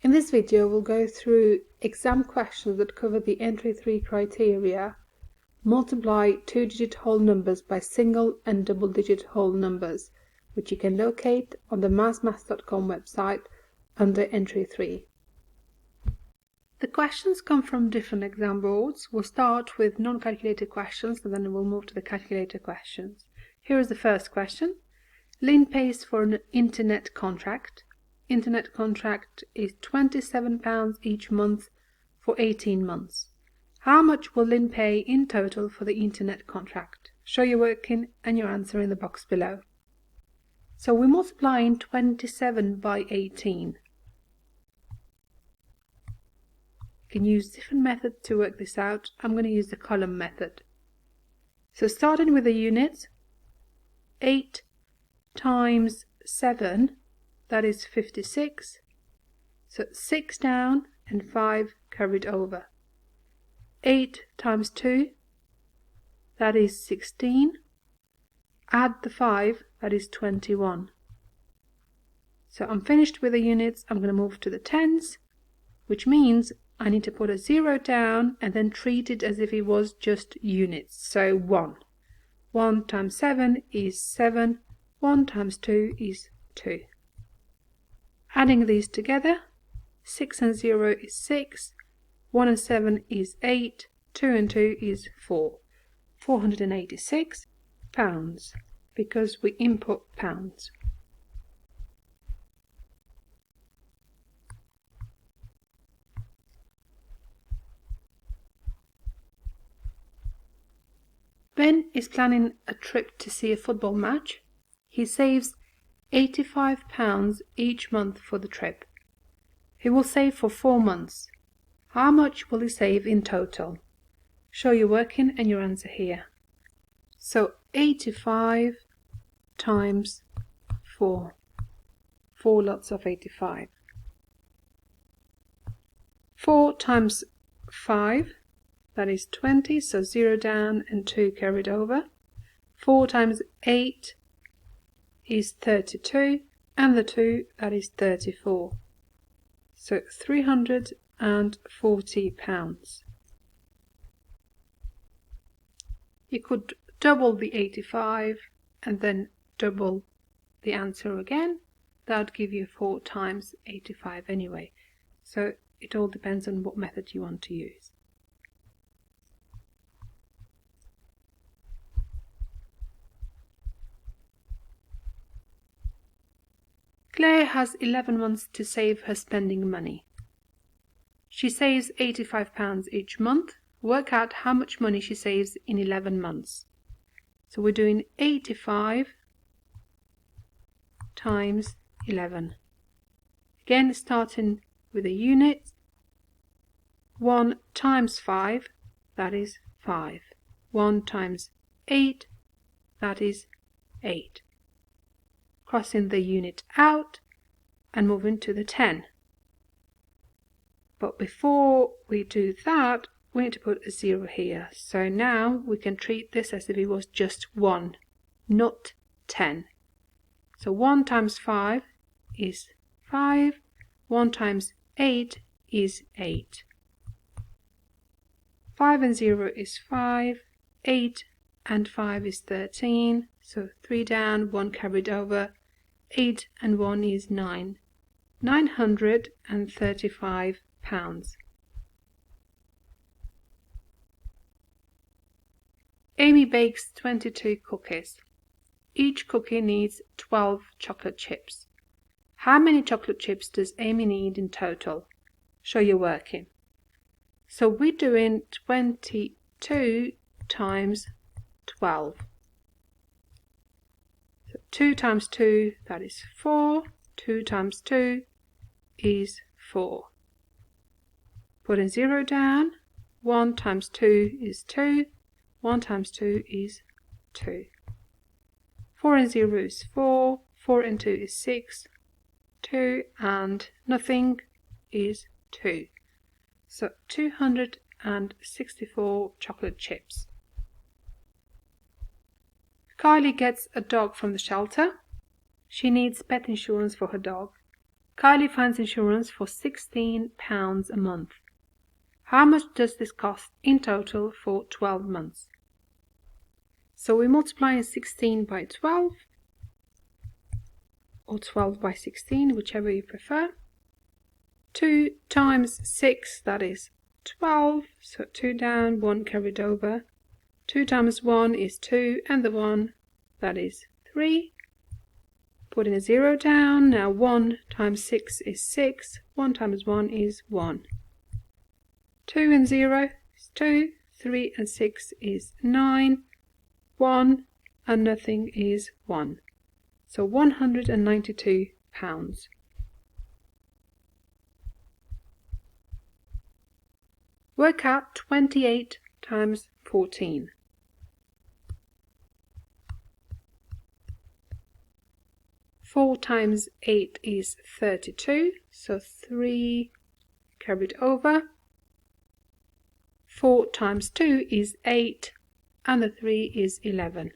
In this video, we'll go through exam questions that cover the entry 3 criteria, multiply two-digit whole numbers by single and double-digit whole numbers, which you can locate on the mathsmaths.com website under entry 3. The questions come from different exam boards. We'll start with non-calculator questions and then we'll move to the calculator questions. Here is the first question. Lynn pays for an internet contract. Internet contract is £27 each month for 18 months. How much will Lynn pay in total for the internet contract? Show your working and your answer in the box below. So we're multiplying 27 by 18. You can use different methods to work this out. I'm going to use the column method. So starting with the units, 8 times 7, that is 56. So 6 down and 5 carried over. 8 times 2, that is 16. Add the 5, that is 21. So I'm finished with the units. I'm going to move to the tens, which means I need to put a 0 down and then treat it as if it was just units. So 1. 1 times 7 is 7. 1 times 2 is 2. Adding these together, 6 and 0 is 6. 1 and 7 is 8. 2 and 2 is 4. £486 because we input pounds. Ben is planning a trip to see a football match. He saves £85 each month for the trip. He will save for 4 months. How much will he save in total? Show your working and your answer here. So 85 times 4. 4 lots of 85. 4 times 5, that is 20, so 0 down and 2 carried over. 4 times 8 is 32, and the 2, that is 34. So £340. You could double the 85 and then double the answer again. That would give you 4 times 85 anyway. So it all depends on what method you want to use. Claire has 11 months to save her spending money. She saves £85 each month. Work out how much money she saves in 11 months. So we're doing 85 times 11. Again, starting with a unit. 1 times 5, that is 5. 1 times 8, that is 8. Crossing the unit out and moving to the 10. But before we do that, we need to put a 0 here. So now we can treat this as if it was just 1, not 10. So 1 times 5 is 5. 1 times 8 is 8. 5 and 0 is 5. 8 and 5 is 13. So 3 down, 1 carried over. 8 and 1 is 9. £935. Amy bakes 22 cookies. Each cookie needs 12 chocolate chips. How many chocolate chips does Amy need in total? Show your working. So we're doing 22 times 12. So 2 times 2, that is 4. 2 times 2 is 4. Putting 0 down. 1 times 2 is 2. 1 times 2 is 2. 4 and 0 is 4. 4 and 2 is 6. 2 and nothing is 2. So 264 chocolate chips. Kylie gets a dog from the shelter. She needs pet insurance for her dog. Kylie finds insurance for £16 a month. How much does this cost in total for 12 months? So we multiply 16 by 12, or 12 by 16, whichever you prefer. 2 times 6, that is 12, so 2 down, 1 carried over. 2 times 1 is 2, and the 1, that is 3. Putting a 0 down, now 1 times 6 is 6, 1 times 1 is 1. 2 and 0 is 2, 3 and 6 is 9, 1 and nothing is 1. So £192. Work out 28 times 14. 4 times 8 is 32, so 3 carried over. 4 times 2 is 8, and the 3 is 11.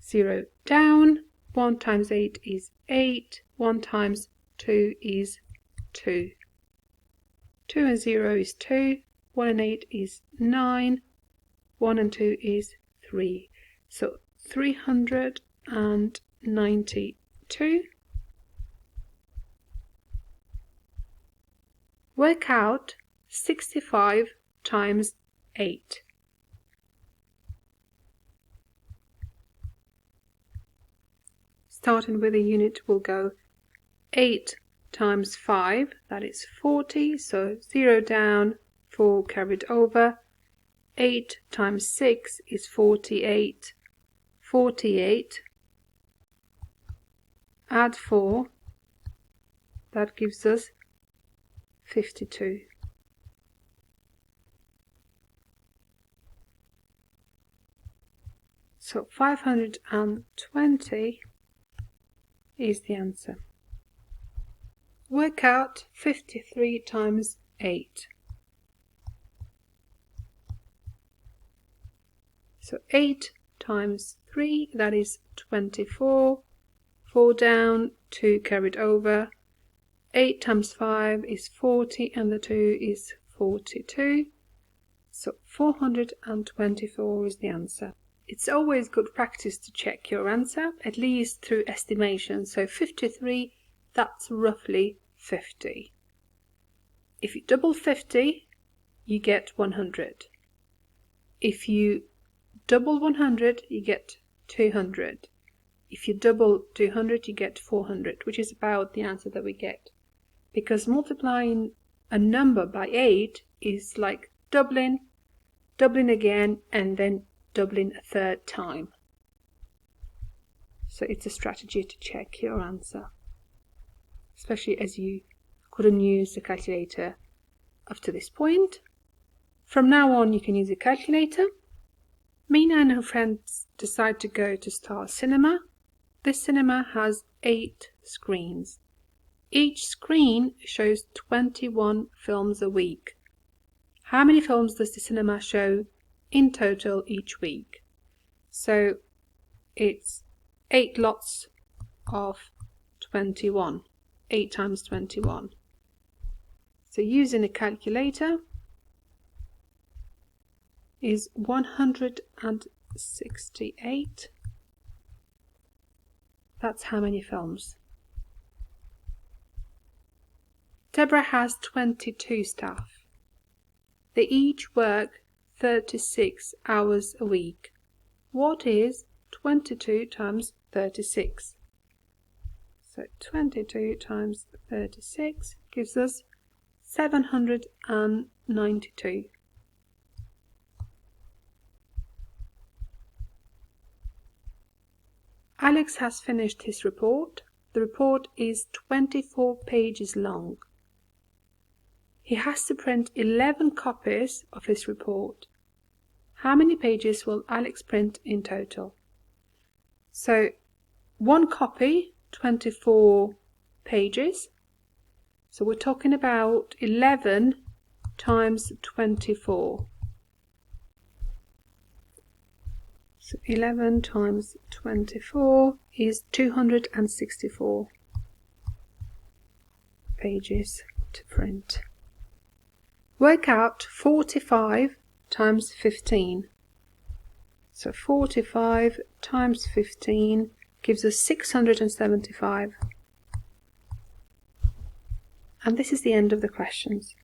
0 down, 1 times 8 is 8, 1 times 2 is 2. 2 and 0 is 2, 1 and 8 is 9, 1 and 2 is 3. So 392. Work out 65 times 8. Starting with a unit, we'll go 8 times 5, that is 40, so 0 down, 4 carried over. 8 times 6 is 48, 48. Add 4, that gives us 52. So 520 is the answer. Work out 53 times 8. So 8 times 3, that is 24. 4 down, 2 carried over. 8 times 5 is 40, and the 2 is 42. So 424 is the answer. It's always good practice to check your answer, at least through estimation. So 53, that's roughly 50. If you double 50, you get 100. If you double 100, you get 200. If you double 200, you get 400, which is about the answer that we get. Because multiplying a number by 8 is like doubling again, and then doubling a third time. So it's a strategy to check your answer, especially as you couldn't use the calculator up to this point. From now on, you can use a calculator. Mina and her friends decide to go to Star Cinema. This cinema has 8 screens. Each screen shows 21 films a week. How many films does the cinema show in total each week? So it's 8 lots of 21. 8 times 21. So using a calculator is 168. That's how many films. Deborah has 22 staff. They each work 36 hours a week. What is 22 times 36? So 22 times 36 gives us 792. Alex has finished his report. The report is 24 pages long. He has to print 11 copies of his report. How many pages will Alex print in total? So one copy, 24 pages. So we're talking about 11 times 24. So 11 times 24 is 264. pages to print. Work out 45 times 15. So 45 times 15 gives us 675. And this is the end of the questions.